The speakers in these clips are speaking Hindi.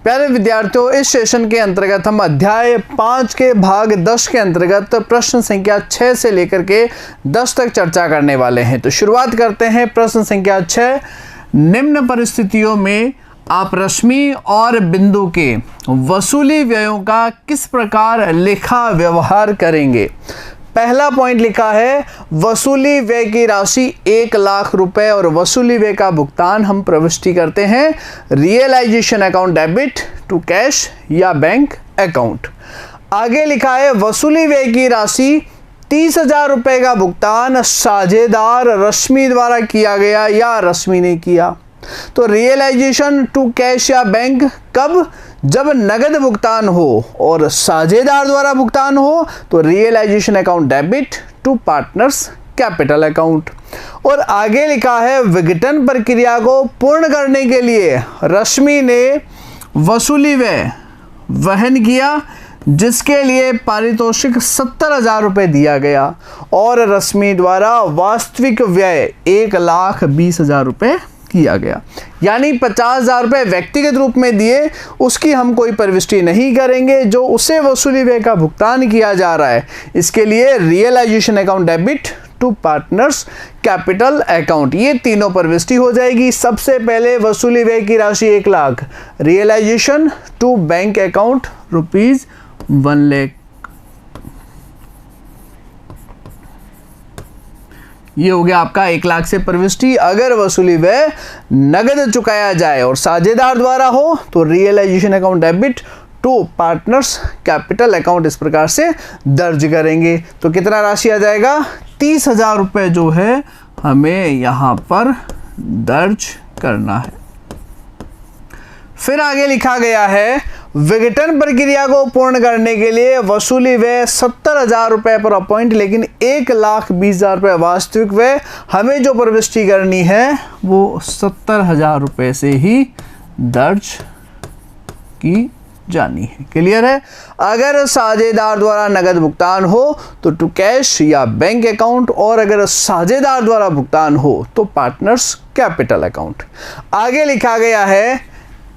प्यारे विद्यार्थियों, इस सेशन के अंतर्गत हम अध्याय 5 के भाग 10 के अंतर्गत प्रश्न संख्या 6 से लेकर के 10 तक चर्चा करने वाले हैं। तो शुरुआत करते हैं प्रश्न संख्या 6। निम्न परिस्थितियों में आप रश्मि और बिंदु के वसूली व्ययों का किस प्रकार लेखा व्यवहार करेंगे। पहला पॉइंट लिखा है वसूली व्यय की राशि 1 लाख रुपए और वसूली व्यय का भुगतान हम प्रविष्टि करते हैं realisation account debit to cash या बैंक अकाउंट। आगे लिखा है वसूली व्यय की राशि 30,000 रुपए का भुगतान साझेदार रश्मि द्वारा किया गया या रश्मि ने किया। तो रियलाइजेशन टू कैश या बैंक कब, जब नगद भुगतान हो और साझेदार द्वारा भुगतान हो तो realisation account debit to partners capital account. और आगे लिखा है विघटन प्रक्रिया को पूर्ण करने के लिए रश्मि ने वसूली व्यय वहन किया जिसके लिए पारितोषिक 70,000 रुपये दिया गया और रश्मि द्वारा वास्तविक व्यय 1,20,000 रुपये किया गया। यानी 50,000 रुपये व्यक्तिगत रूप में दिए, उसकी हम कोई प्रविष्टि नहीं करेंगे। जो उसे वसूली व्यय का भुगतान किया जा रहा है इसके लिए realisation account debit to partners capital account, ये तीनों प्रविष्टि हो जाएगी। सबसे पहले वसूली व्यय की राशि 1 lakh, realisation to bank account ₹1 lakh, ये हो गया आपका 1 लाख से प्रविष्टि। अगर वसूली व्यय नगद चुकाया जाए और साझेदार द्वारा हो तो realisation account debit to partners capital account इस प्रकार से दर्ज करेंगे। तो कितना राशि आ जाएगा, 30,000 रुपये जो है हमें यहाँ पर दर्ज करना है। फिर आगे लिखा गया है विघटन प्रक्रिया को पूर्ण करने के लिए वसूली व्यय 70,000 रुपये पर अपॉइंट, लेकिन 1,20,000 रुपये वास्तविक व्यय हमें जो प्रविष्टि करनी है वो 70,000 रुपये से ही दर्ज की जानी है। क्लियर है। अगर साझेदार द्वारा नगद भुगतान हो तो टू कैश या बैंक अकाउंट, और अगर साझेदार द्वारा भुगतान हो तो पार्टनर्स कैपिटल अकाउंट। आगे लिखा गया है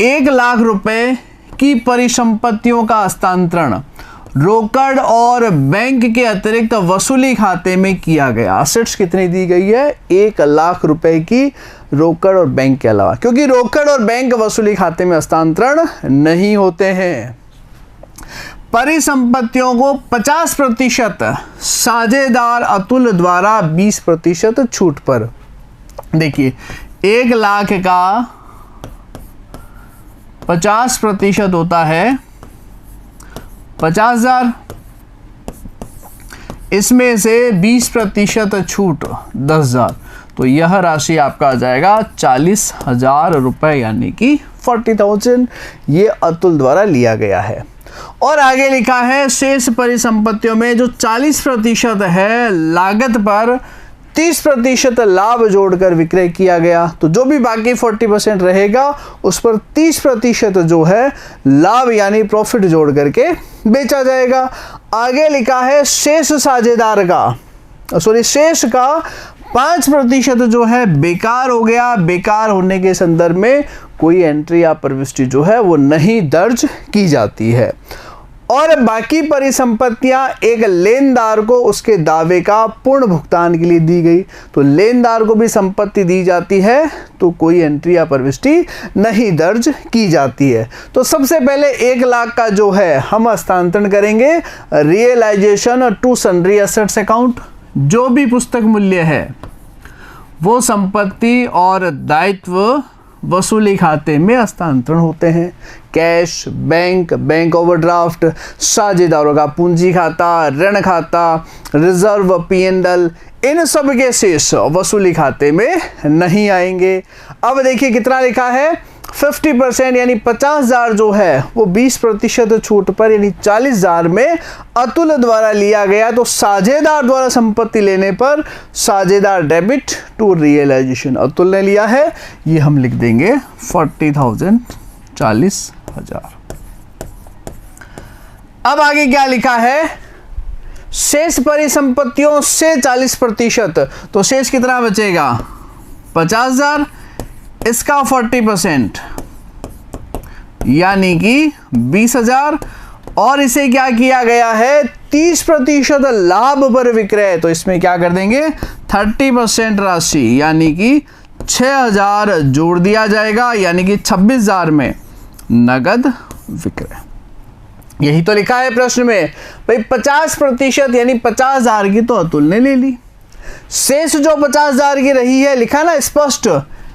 1 लाख रुपए की परिसंपत्तियों का हस्तांतरण रोकड़ और बैंक के अतिरिक्त वसूली खाते में किया गया। असेट्स कितनी दी गई है, 1 लाख रुपए की रोकड़ और बैंक के अलावा, क्योंकि रोकड़ और बैंक वसूली खाते में हस्तांतरण नहीं होते हैं। परिसंपत्तियों को 50% साझेदार अतुल द्वारा 20% छूट पर। देखिए 1 लाख का 50% होता है 50,000, इसमें से 20% छूट 10,000, तो यह राशि आपका आ जाएगा 40,000 रुपये, यानी कि 40,000 ये अतुल द्वारा लिया गया है। और आगे लिखा है शेष परिसंपत्तियों में जो 40% है लागत पर 30% लाभ जोड़कर विक्रय किया गया। तो जो भी बाकी 40% रहेगा उस पर 30% जो है लाभ यानी प्रॉफिट जोड़ करके बेचा जाएगा। आगे लिखा है शेष साझेदार का शेष का 5% जो है बेकार हो गया। बेकार होने के संदर्भ में कोई एंट्री या प्रविष्टि जो है वो नहीं दर्ज की जाती है। और बाकी परिसंपत्तियां एक लेनदार को उसके दावे का पूर्ण भुगतान के लिए दी गई, तो लेनदार को भी संपत्ति दी जाती है तो कोई एंट्री या प्रविष्टि नहीं दर्ज की जाती है। तो सबसे पहले 1 लाख का जो है हम हस्तांतरण करेंगे realisation to sundry assets account. जो भी पुस्तक मूल्य है वो संपत्ति और दायित्व वसूली खाते में हस्तांतरण होते हैं। कैश, बैंक ओवरड्राफ्ट, साझेदारों का पूंजी खाता, ऋण खाता, रिजर्व, P&L, इन सब के शेष वसूली खाते में नहीं आएंगे। अब देखिए कितना लिखा है 50% यानी 50,000 जो है वो 20% छूट पर यानी 40,000 में अतुल द्वारा लिया गया। तो साझेदार द्वारा संपत्ति लेने पर साझेदार डेबिट टू रियलाइजेशन अतुल ने लिया है, ये हम लिख देंगे 40,000, 40,000। अब आगे क्या लिखा है शेष परिसंपत्तियों से 40%, तो शेष कितना बचेगा 50,000, इसका 40% यानी कि 20,000, और इसे क्या किया गया है 30% लाभ पर विक्रय, तो इसमें क्या कर देंगे 30% राशि यानी कि 6,000 जोड़ दिया जाएगा, यानी कि 26,000 में नगद विक्रय। यही तो लिखा है प्रश्न में भाई। 50% यानी 50,000 की तो अतुल ने ले ली, शेष जो 50,000 की रही है लिखा ना स्पष्ट,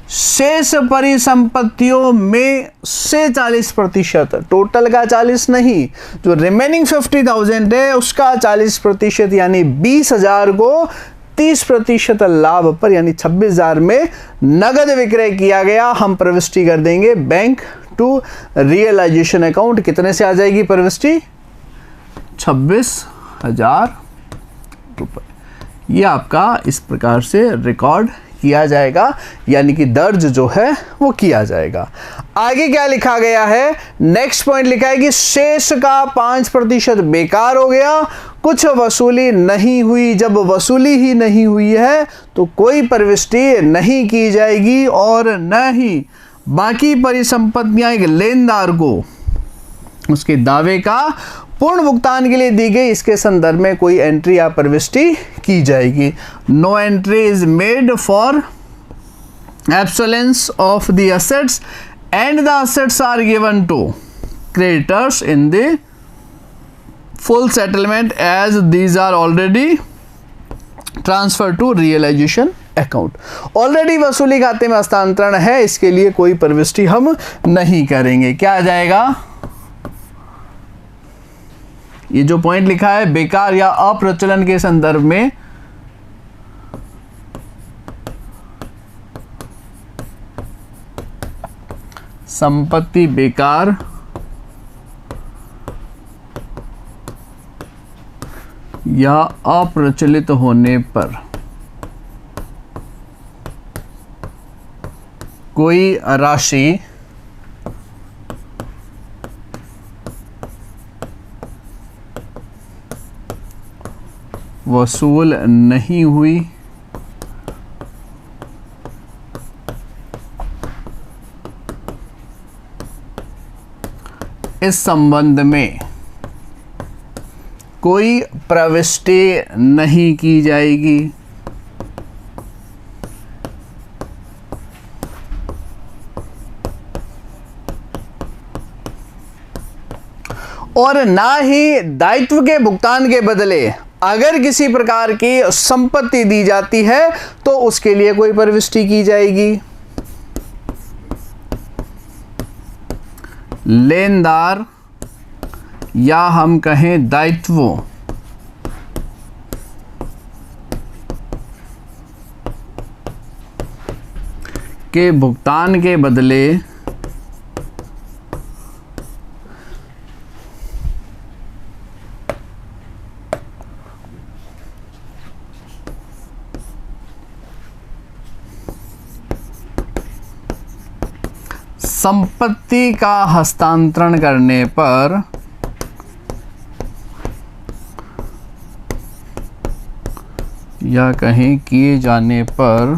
शेष परिसंपत्तियों में से 40%, टोटल का 40 नहीं, जो रिमेनिंग 50,000 है उसका 40% यानी 20,000 को 30% लाभ पर यानी 26,000 में नगद विक्रय किया गया। हम प्रविष्टि कर देंगे बैंक टू रियलाइजेशन अकाउंट। कितने से आ जाएगी प्रविष्टि 26,000 रुपये। ये आपका इस प्रकार से रिकॉर्ड किया जाएगा, यानी कि दर्ज जो है वो किया जाएगा। आगे क्या लिखा गया है, नेक्स्ट पॉइंट लिखा है कि शेष का 5% बेकार हो गया, कुछ वसूली नहीं हुई। जब वसूली ही नहीं हुई है तो कोई प्रविष्टि नहीं की जाएगी और न ही बाकी परिसंपत्तियां एक लेनदार को उसके दावे का पूर्ण भुगतान के लिए दी गई, इसके संदर्भ में कोई एंट्री या प्रविष्टि की जाएगी। No entry is made for obsolescence of the assets and the assets are given to creditors in the full settlement as these are already transfer to realisation account. Already वसूली खाते में हस्तांतरण है, इसके लिए कोई प्रविष्टि हम नहीं करेंगे। क्या आ जाएगा, ये जो पॉइंट लिखा है बेकार या अप्रचलन के संदर्भ में संपत्ति बेकार या अप्रचलित होने पर कोई राशि वसूल नहीं हुई, इस संबंध में कोई प्रविष्टि नहीं की जाएगी। और ना ही दायित्व के भुगतान के बदले अगर किसी प्रकार की संपत्ति दी जाती है तो उसके लिए कोई प्रविष्टि की जाएगी। लेनदार या हम कहें दायित्वों के भुगतान के बदले संपत्ति का हस्तांतरण करने पर या कहीं किए जाने पर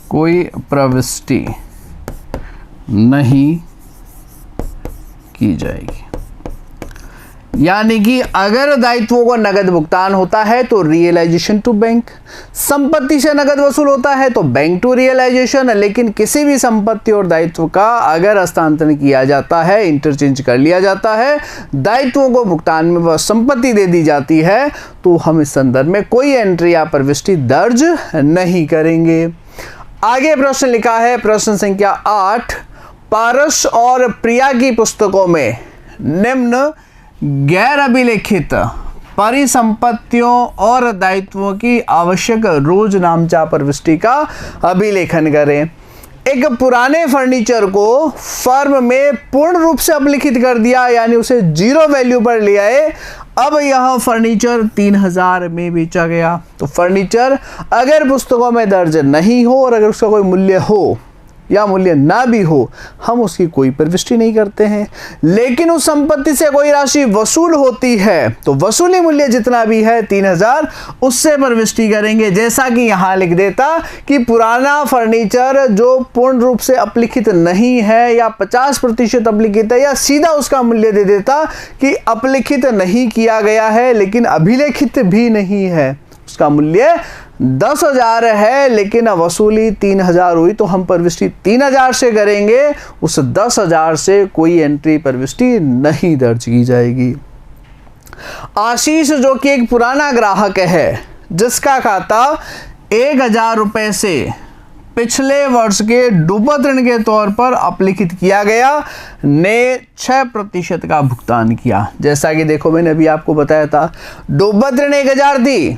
कोई प्रविष्टि नहीं की जाएगी। यानी कि अगर दायित्वों को नगद भुगतान होता है तो रियलाइजेशन टू बैंक, संपत्ति से नगद वसूल होता है तो बैंक टू रियलाइजेशन। लेकिन किसी भी संपत्ति और दायित्व का अगर हस्तांतरण किया जाता है, इंटरचेंज कर लिया जाता है, दायित्वों को भुगतान में वह संपत्ति दे दी जाती है, तो हम इस संदर्भ में कोई एंट्री या प्रविष्टि दर्ज नहीं करेंगे। आगे प्रश्न लिखा है, प्रश्न संख्या 8, पारस और प्रिया की पुस्तकों में निम्न गैर अभिलेखित परिसंपत्तियों और दायित्वों की आवश्यक रोज नामचा प्रविष्टि का अभिलेखन करें। एक पुराने फर्नीचर को फर्म में पूर्ण रूप से अभिलिखित कर दिया, यानी उसे 0 वैल्यू पर ले आए। अब यह फर्नीचर 3,000 में बेचा गया। तो फर्नीचर अगर पुस्तकों में दर्ज नहीं हो और अगर उसका कोई मूल्य हो या मूल्य ना भी हो, हम उसकी कोई प्रविष्टि नहीं करते हैं। लेकिन उस संपत्ति से कोई राशि वसूल होती है तो वसूली मूल्य जितना भी है 3000, उससे प्रविष्टि करेंगे। जैसा कि यहाँ लिख देता कि पुराना फर्नीचर जो पूर्ण रूप से अपलिखित नहीं है या 50% अपलिखित है, या सीधा उसका मूल्य दे देता कि अपलिखित नहीं किया गया है लेकिन अभिलेखित भी नहीं है, उसका मूल्य 10,000 है लेकिन वसूली 3,000 हुई, तो हम प्रविष्टि 3,000 से करेंगे, उस 10,000 से कोई एंट्री प्रविष्टि नहीं दर्ज की जाएगी। आशीष जो कि एक पुराना ग्राहक है जिसका खाता 1,000 रुपए से पिछले वर्ष के डूबत ऋण के तौर पर अपलिखित किया गया, ने 6% का भुगतान किया। जैसा कि देखो मैंने अभी आपको बताया था, डूबत ऋण 1,000 दी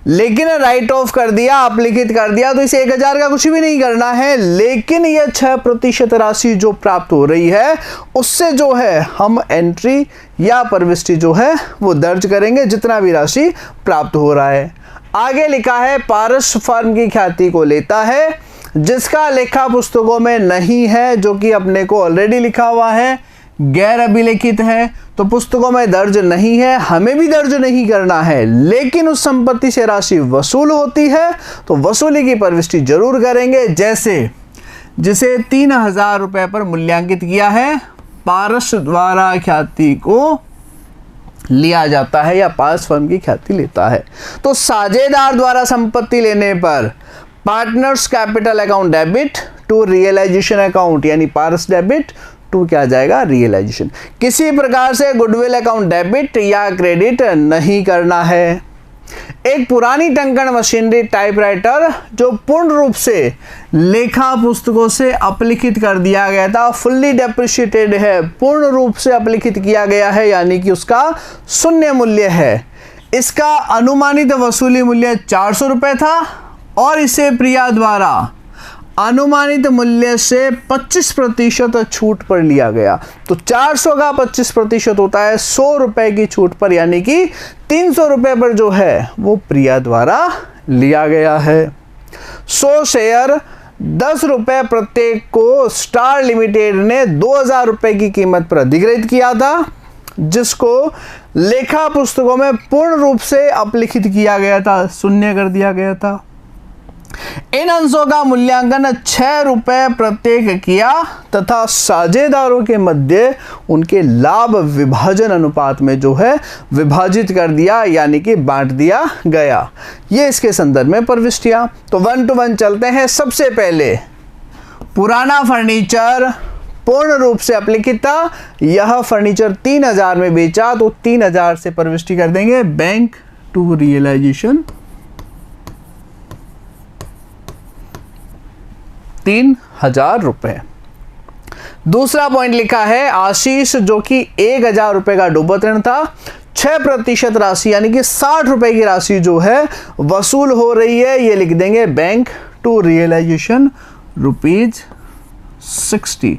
लेकिन राइट ऑफ कर दिया, अपलिखित कर दिया, तो इसे 1,000 का कुछ भी नहीं करना है। लेकिन यह 6% राशि जो प्राप्त हो रही है उससे जो है हम एंट्री या प्रविष्टि जो है वो दर्ज करेंगे, जितना भी राशि प्राप्त हो रहा है। आगे लिखा है पारस फर्म की ख्याति को लेता है जिसका लेखा पुस्तकों में नहीं है, जो कि अपने को ऑलरेडी लिखा हुआ है, गैर अभिलेखित है, तो पुस्तकों में दर्ज नहीं है, हमें भी दर्ज नहीं करना है। लेकिन उस संपत्ति से राशि वसूल होती है तो वसूली की प्रविष्टि जरूर करेंगे। जैसे जिसे 3,000 रुपए पर मूल्यांकित किया है, पारस द्वारा ख्याति को लिया जाता है या पारस फर्म की ख्याति लेता है, तो साझेदार द्वारा संपत्ति लेने पर partners capital account debit to realisation account, यानी पारस डेबिट टू क्या आ जाएगा, रियलाइजेशन। किसी प्रकार से गुडविल अकाउंट डेबिट या क्रेडिट नहीं करना है। एक पुरानी टंकण मशीनरी टाइपराइटर जो पूर्ण रूप से लेखा पुस्तकों से अपलिखित कर दिया गया था, फुल्ली डेप्रिशिएटेड है, पूर्ण रूप से अपलिखित किया गया है, यानी कि उसका शून्य मूल्य है। इसका अनुमानित वसूली मूल्य 400 रुपए था और इसे प्रिया द्वारा अनुमानित मूल्य से 25% छूट पर लिया गया। तो 400 का 25% होता है 100 रुपए की छूट पर, यानी कि 300 रुपए पर जो है वो प्रिया द्वारा लिया गया है। 100 शेयर 10 रुपए प्रत्येक को स्टार लिमिटेड ने 2,000 रुपए की कीमत पर अधिग्रहित किया था, जिसको लेखा पुस्तकों में पूर्ण रूप से अपलिखित किया गया था, शून्य कर दिया गया था। इन अंशों का मूल्यांकन 6 रुपए प्रत्येक किया तथा साझेदारों के मध्य उनके लाभ विभाजन अनुपात में जो है विभाजित कर दिया, यानी कि बांट दिया गया। ये इसके संदर्भ में प्रविष्टियां। तो 1 to 1 चलते हैं। सबसे पहले पुराना फर्नीचर पूर्ण रूप से अपलिखित था, यह फर्नीचर 3,000 में बेचा, तो 3,000 से प्रविष्टि कर देंगे बैंक टू रियलाइजेशन 3,000 रुपए। दूसरा पॉइंट लिखा है आशीष जो कि 1,000 रुपए का डूबत ऋण था, 6% राशि यानी कि 60 रुपए की राशि जो है वसूल हो रही है, ये लिख देंगे बैंक टू रियलाइजेशन ₹60।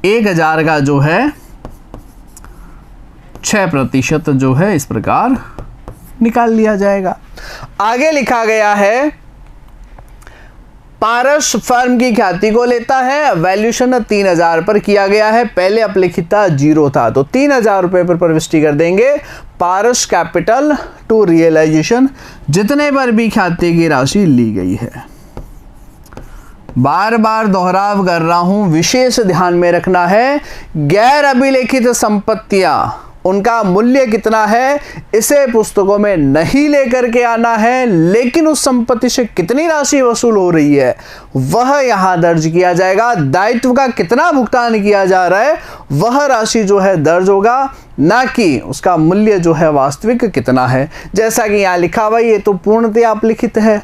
1,000 का जो है 6% जो है इस प्रकार निकाल लिया जाएगा। आगे लिखा गया है पारस फर्म की ख्याति को लेता है, वैल्यूएशन 3,000 पर किया गया है, पहले अपलिखित था 0 था, तो 3,000 रुपए पर प्रविष्टि कर देंगे। पारस कैपिटल टू रियलाइजेशन जितने पर भी ख्याति की राशि ली गई है। बार बार दोहराव कर रहा हूं, विशेष ध्यान में रखना है, गैर अभिलेखित संपत्तियां उनका मूल्य कितना है इसे पुस्तकों में नहीं लेकर के आना है, लेकिन उस संपत्ति से कितनी राशि वसूल हो रही है वह यहां दर्ज किया जाएगा। दायित्व का कितना भुगतान किया जा रहा है वह राशि जो है दर्ज होगा, ना कि उसका मूल्य जो है वास्तविक कितना है। जैसा कि यहाँ लिखा हुआ ये तो पूर्णतया अपलिखित है,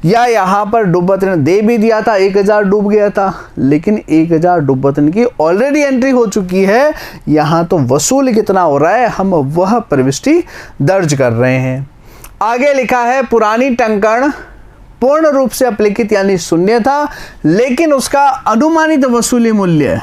या यहाँ पर डूबत ऋण दे भी दिया था, 1,000 डूब गया था, लेकिन 1,000 डूबत ऋण की ऑलरेडी एंट्री हो चुकी है, यहाँ तो वसूल कितना हो रहा है हम वह प्रविष्टि दर्ज कर रहे हैं। आगे लिखा है पुरानी टंकण पूर्ण रूप से अपलिखित यानी शून्य था, लेकिन उसका अनुमानित वसूली मूल्य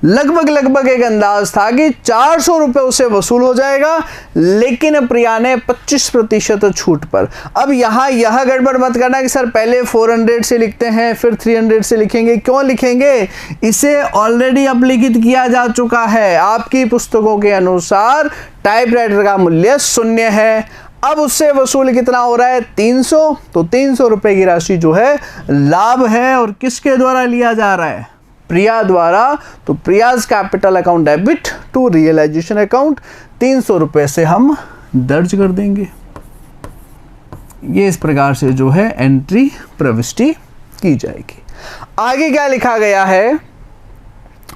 लगभग एक अंदाज था कि 400 रुपए उससे वसूल हो जाएगा, लेकिन प्रिया ने 25% छूट पर। अब यहाँ यह गड़बड़ मत करना कि सर पहले 400 से लिखते हैं फिर 300 से लिखेंगे। क्यों लिखेंगे? इसे ऑलरेडी अपलिखित किया जा चुका है। आपकी पुस्तकों के अनुसार टाइपराइटर का मूल्य 0 है। अब उससे वसूल कितना हो रहा है? 300। तो 300 रुपए की राशि जो है लाभ है, और किसके द्वारा लिया जा रहा है? प्रिया द्वारा। तो Priya's capital account debit to realisation account 300 रुपए से हम दर्ज कर देंगे। ये इस प्रकार से जो है एंट्री प्रविष्टि की जाएगी। आगे क्या लिखा गया है?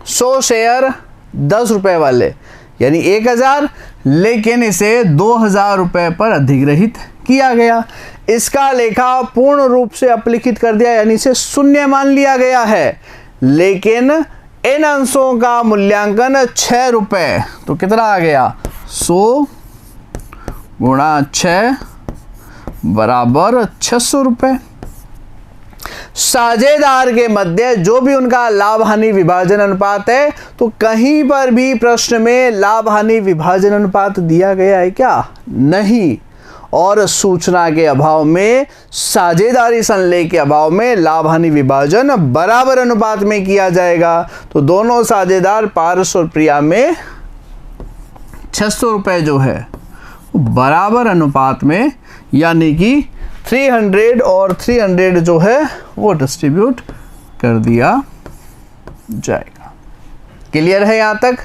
100 शेयर 10 रुपए वाले यानी 1000, लेकिन इसे 2000 रुपए पर अधिग्रहित किया गया। इसका लेखा पूर्ण रूप से अपलिखित कर दिया, यानी इसे 0 मान लिया गया है, लेकिन इन अंशों का मूल्यांकन 6 रुपए। तो कितना आ गया? 100 गुणा 6 बराबर 600 रुपए। साझेदार के मध्य जो भी उनका लाभ हानि विभाजन अनुपात है, तो कहीं पर भी प्रश्न में लाभ हानि विभाजन अनुपात दिया गया है क्या? नहीं। और सूचना के अभाव में, साझेदारी संलेख के अभाव में लाभ हानि विभाजन बराबर अनुपात में किया जाएगा। तो दोनों साझेदार पारस और प्रिया में 600 रुपए जो है बराबर अनुपात में, यानी कि 300 और 300 जो है वो डिस्ट्रीब्यूट कर दिया जाएगा। क्लियर है यहाँ तक?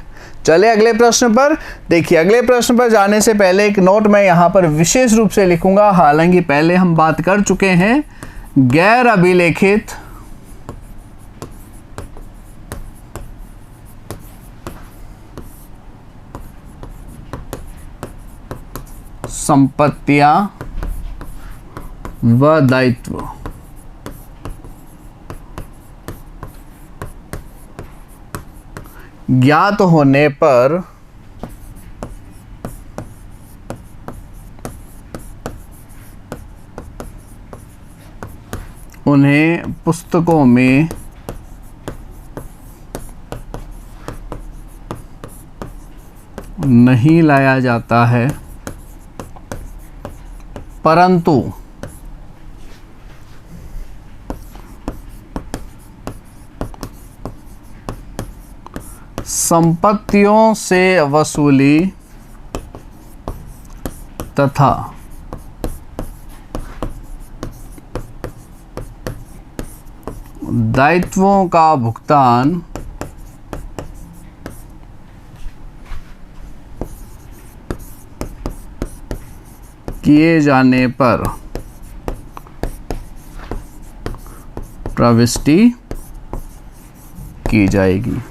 चले अगले प्रश्न पर। देखिए, अगले प्रश्न पर जाने से पहले एक नोट मैं यहाँ पर विशेष रूप से लिखूंगा, हालांकि पहले हम बात कर चुके हैं। गैर अभिलेखित संपत्तियां व दायित्व ज्ञात होने पर उन्हें पुस्तकों में नहीं लाया जाता है, परंतु संपत्तियों से वसूली तथा दायित्वों का भुगतान किए जाने पर प्रविष्टि की जाएगी।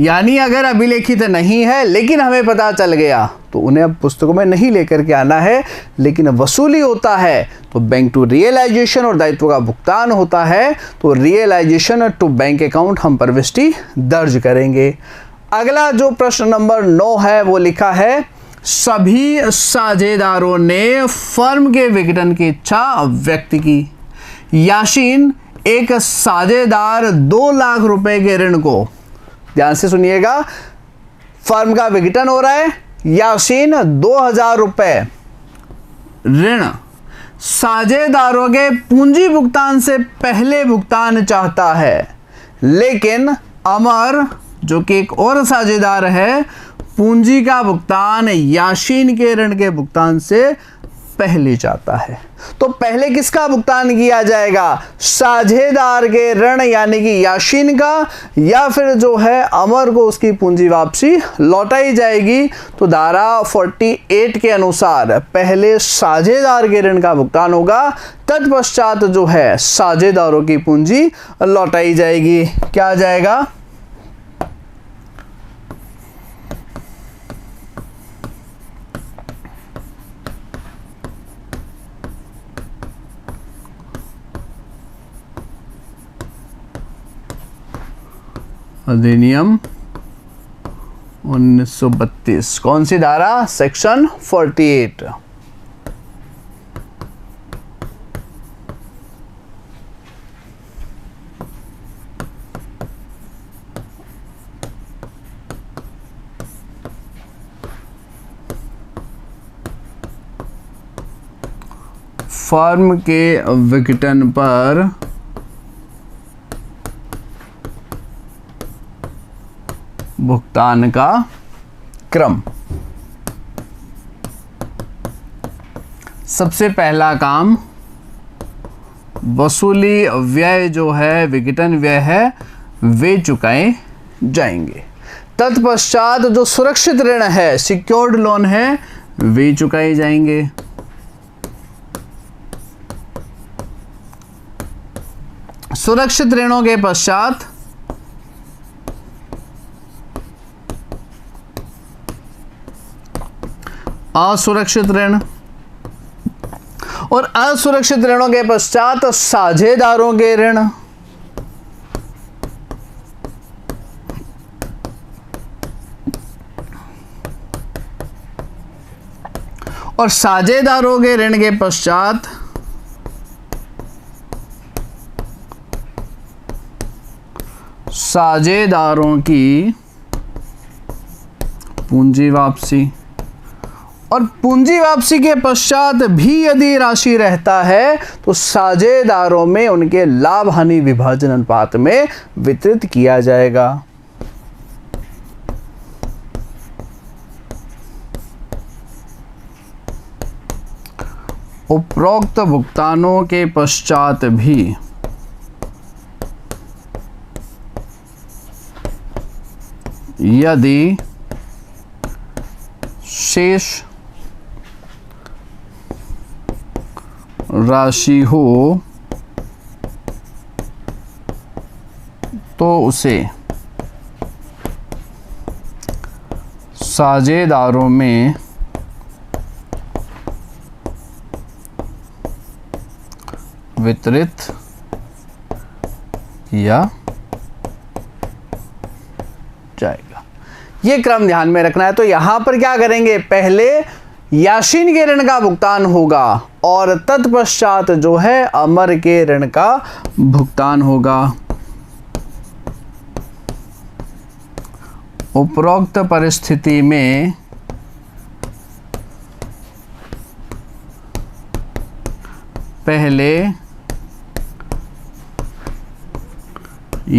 यानी अगर अभिलेखित नहीं है लेकिन हमें पता चल गया, तो उन्हें अब पुस्तकों में नहीं लेकर के आना है, लेकिन वसूली होता है तो बैंक टू रियलाइजेशन और दायित्व का भुगतान होता है तो रियलाइजेशन टू बैंक अकाउंट हम प्रविष्टि दर्ज करेंगे। अगला जो प्रश्न नंबर 9 है वो लिखा है, सभी साझेदारों ने फर्म के विघटन की इच्छा व्यक्त की। याशीन एक साझेदार 2 लाख रुपए के ऋण को, ध्यान से सुनिएगा, फर्म का विघटन हो रहा है, याशीन 2000 रुपए ऋण साझेदारों के पूंजी भुगतान से पहले भुगतान चाहता है, लेकिन अमर जो कि एक और साझेदार है पूंजी का भुगतान याशीन के ऋण के भुगतान से पहले चाहता है। तो पहले किसका भुगतान किया जाएगा? साझेदार के ऋण यानी कि याशीन का, या फिर जो है अमर को उसकी पूंजी वापसी लौटाई जाएगी। तो धारा 48 के अनुसार पहले साझेदार के ऋण का भुगतान होगा, तत्पश्चात जो है साझेदारों की पूंजी लौटाई जाएगी। क्या आ जाएगा? अधिनियम 1932, कौन सी धारा? सेक्शन 48। फर्म के विघटन पर भुगतान का क्रम। सबसे पहला काम, वसूली व्यय जो है, विघटन व्यय है, वे चुकाए जाएंगे। तत्पश्चात जो सुरक्षित ऋण है, सिक्योर्ड लोन है, वे चुकाए जाएंगे। सुरक्षित ऋणों के पश्चात असुरक्षित ऋण, और असुरक्षित ऋणों के पश्चात साझेदारों के ऋण, और साझेदारों के ऋण के पश्चात साझेदारों की पूंजी वापसी, और पूंजी वापसी के पश्चात भी यदि राशि रहता है तो साझेदारों में उनके लाभ हानि विभाजन अनुपात में वितरित किया जाएगा। उपरोक्त भुगतानों के पश्चात भी यदि शेष राशि हो तो उसे साझेदारों में वितरित किया जाएगा। ये क्रम ध्यान में रखना है। तो यहां पर क्या करेंगे, पहले याशीन के ऋण का भुगतान होगा और तत्पश्चात जो है अमर के ऋण का भुगतान होगा। उपरोक्त परिस्थिति में पहले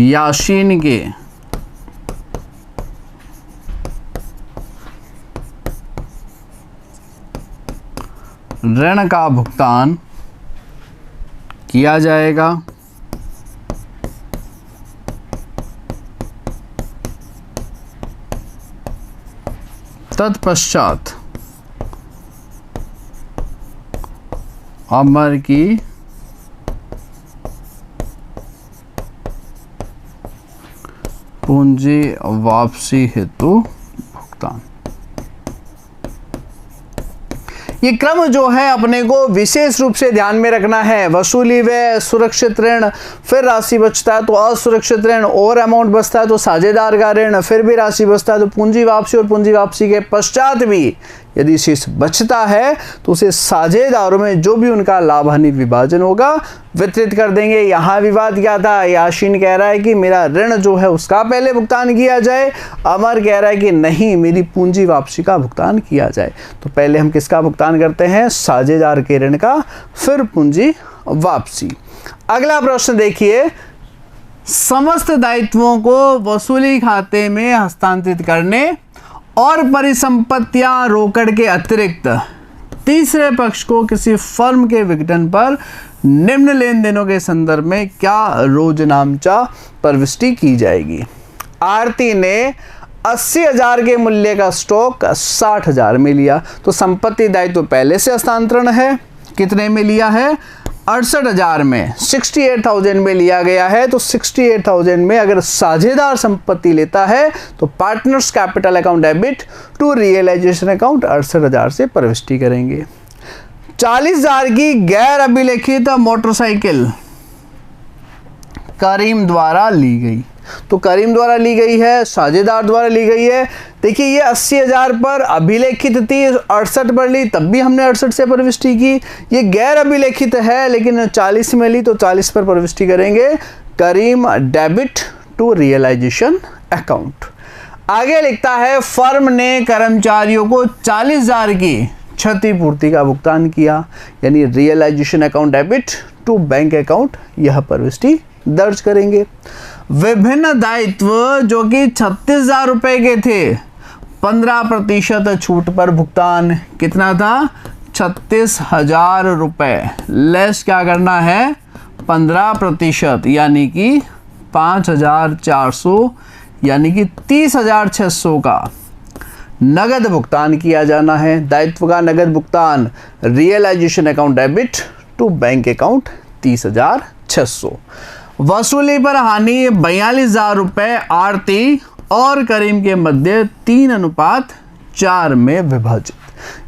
याशीन के ऋण का भुगतान किया जाएगा। तत्पश्चात अमर की पूंजी वापसी हेतु भुगतान। ये क्रम जो है अपने को विशेष रूप से ध्यान में रखना है। वसूली व्यय, सुरक्षित ऋण, फिर राशि बचता है तो असुरक्षित ऋण, और अमाउंट बचता है तो साझेदार का ऋण, फिर भी राशि बचता है तो पूंजी वापसी, और पूंजी वापसी के पश्चात भी यदि शेष बचता है तो उसे साझेदारों में जो भी उनका लाभ हानि विभाजन होगा वितरित कर देंगे। यहाँ विवाद क्या था, याशीन कह रहा है कि मेरा ऋण जो है उसका पहले भुगतान किया जाए, अमर कह रहा है कि नहीं, मेरी पूंजी वापसी का भुगतान किया जाए। तो पहले हम किसका भुगतान करते हैं, साझेदार के ऋण का, फिर पूंजी वापसी। अगला प्रश्न देखिए, समस्त दायित्वों को वसूली खाते में हस्तांतरित करने और परिसंपत्तियां रोकड़ के अतिरिक्त तीसरे पक्ष को किसी फर्म के विघटन पर निम्न लेन देनों के संदर्भ में क्या रोजनामचा प्रविष्टि की जाएगी। आरती ने 80,000 के मूल्य का स्टॉक 60,000 में लिया, तो संपत्ति दायित्व पहले से हस्तांतरण है, कितने में लिया है, 68,000 में, 68,000 में लिया गया है। तो 68,000 में अगर साझेदार संपत्ति लेता है तो partners capital account debit to realisation account 68,000 से प्रविष्टि करेंगे। 40,000 की गैर अभिलेखित मोटरसाइकिल करीम द्वारा ली गई, तो करीम द्वारा ली गई है, साझेदार द्वारा ली गई है। देखिए ये 80,000 पर अभिलेखित थी, 68 पर ली, तब भी हमने 68 से प्रविष्टि की। ये गैर अभिलेखित है लेकिन 40 में ली तो 40 पर प्रविष्टि करेंगे। करीम डेबिट टू रियलाइजेशन अकाउंट। आगे लिखता है, फर्म ने कर्मचारियों को 40,000 की क्षतिपूर्ति का भुगतान किया, यानी realisation account debit to bank account, यह प्रविष्टि दर्ज करेंगे। विभिन्न दायित्व जो कि 36,000 रुपए के थे, 15% छूट पर भुगतान कितना था, 36,000 रुपए, लेस क्या करना है 15%, यानी कि 5,400, यानी कि 30,600 का नगद भुगतान किया जाना है। दायित्व का नगद भुगतान realisation account debit to bank account 30,600। वसूली पर हानि 42,000 रुपए आरती और करीम के मध्य 3:4 में विभाजित,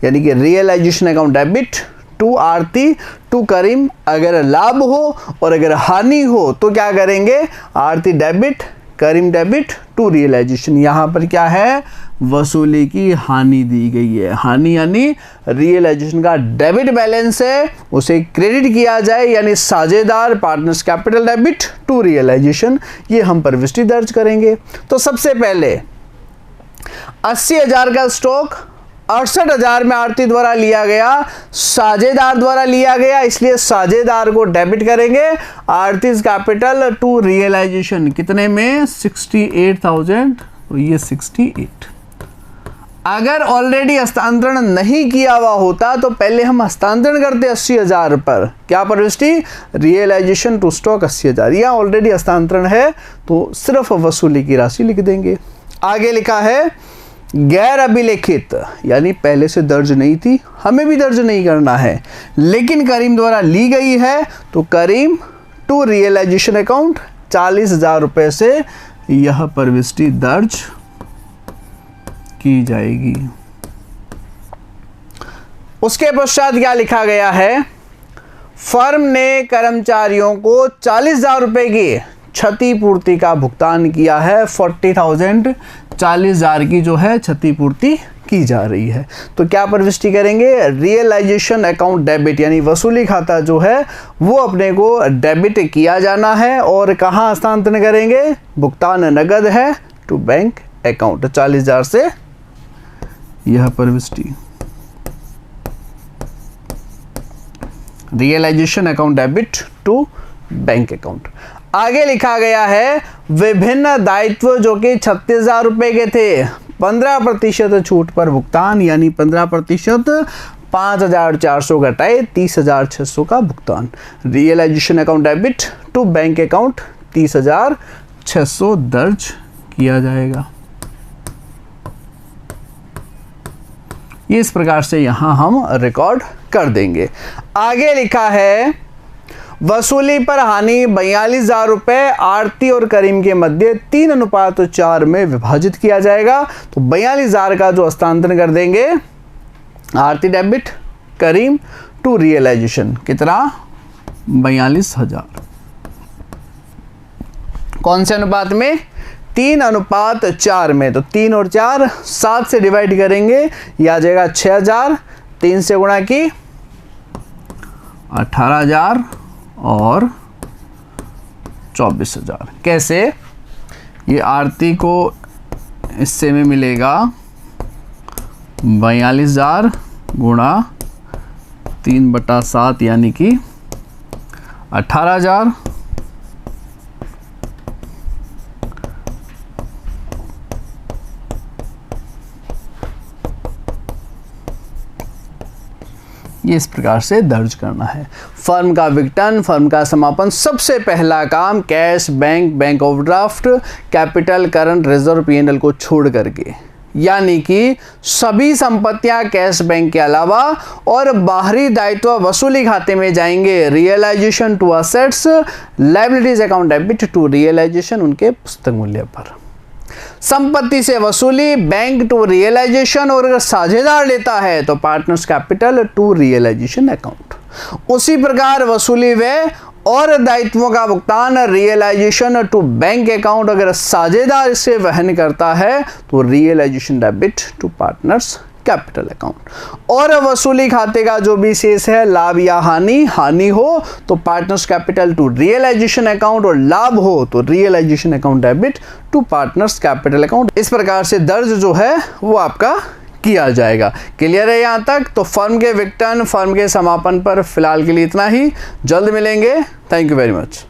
यानी कि realisation account debit to Aarti to Karim, अगर लाभ हो और अगर हानि हो तो क्या करेंगे, Aarti debit Karim debit to realisation. यहाँ पर क्या है, वसूली की हानि दी गई है। हानि यानी रियलाइजेशन का डेबिट बैलेंस है, उसे क्रेडिट किया जाए, यानी साझेदार partners capital debit to realisation, ये हम प्रविष्टि दर्ज करेंगे। तो सबसे पहले 80,000 का स्टॉक 68,000 में आरती द्वारा लिया गया, साझेदार द्वारा लिया गया, इसलिए साझेदार को डेबिट करेंगे आरतीज कैपिटल टू रियलाइजेशन, कितने में 68,000, तो ये 68। अगर ऑलरेडी हस्तांतरण नहीं किया हुआ होता तो पहले हम हस्तांतरण करते 80,000 पर, क्या प्रविष्टि, रियलाइजेशन टू स्टॉक 80,000, या ऑलरेडी हस्तांतरण है तो सिर्फ वसूली की राशि लिख देंगे। आगे लिखा है गैर अभिलेखित, यानी पहले से दर्ज नहीं थी, हमें भी दर्ज नहीं करना है, लेकिन करीम द्वारा ली गई है, तो करीम टू रियलाइजेशन अकाउंट 40,000 रुपए से यह प्रविष्टि दर्ज की जाएगी। उसके पश्चात क्या लिखा गया है, फर्म ने कर्मचारियों को 40,000 रुपए की क्षतिपूर्ति का भुगतान किया है। 40,000, 40,000 की जो है क्षतिपूर्ति की जा रही है, तो क्या प्रविष्टि करेंगे, रियलाइजेशन अकाउंट डेबिट, यानी वसूली खाता जो है वो अपने को डेबिट किया जाना है, और कहाँ हस्तांतरण करेंगे, भुगतान नगद है टू बैंक अकाउंट, 40,000 से यह प्रविष्टि realisation account debit to bank account. आगे लिखा गया है विभिन्न दायित्व जो कि 36,000 रुपए के थे, 15% छूट पर भुगतान, यानी 15%, 5,400 घटाए 30,600 का भुगतान, realisation account debit to bank account 30,600 दर्ज किया जाएगा। ये इस प्रकार से यहां हम रिकॉर्ड कर देंगे। आगे लिखा है वसूली पर हानि 42,000 रुपए आरती और करीम के मध्य 3:4 में विभाजित किया जाएगा, तो 42,000 का जो हस्तांतरण कर देंगे आरती डेबिट करीम टू रियलाइजेशन, कितना 42,000, कौन से अनुपात में, 3:4 में, तो 3 और 4 7 से डिवाइड करेंगे, यह आ जाएगा 6,000, 3 से गुणा की 18,000 और 24,000। कैसे, ये आरती को इससे में मिलेगा 42,000 गुणा 3/7, यानी कि 18,000, ये इस प्रकार से दर्ज करना है। फर्म का विघटन, फर्म का समापन, सबसे पहला काम cash, bank overdraft, capital, current, reserve, PNL को छोड़ करके, यानी कि सभी संपत्तियां कैश बैंक के अलावा और बाहरी दायित्व वसूली खाते में जाएंगे। Realisation to assets, liabilities account debit to realisation उनके पुस्तक मूल्य पर। संपत्ति से वसूली बैंक टू रियलाइजेशन, और अगर साझेदार लेता है तो partners capital to realisation account. उसी प्रकार वसूली व्यय और दायित्वों का भुगतान रियलाइजेशन टू बैंक अकाउंट, अगर साझेदार इसे वहन करता है तो realisation debit to partners capital account. और वसूली खाते का जो भी शेष है, लाभ या हानि हो तो partners capital to realisation account, और लाभ हो तो realisation account debit to partners capital account. इस प्रकार से दर्ज जो है वो आपका किया जाएगा। क्लियर है यहाँ तक? तो फर्म के विघटन, फर्म के समापन पर फिलहाल के लिए इतना ही। जल्द मिलेंगे। Thank you very much.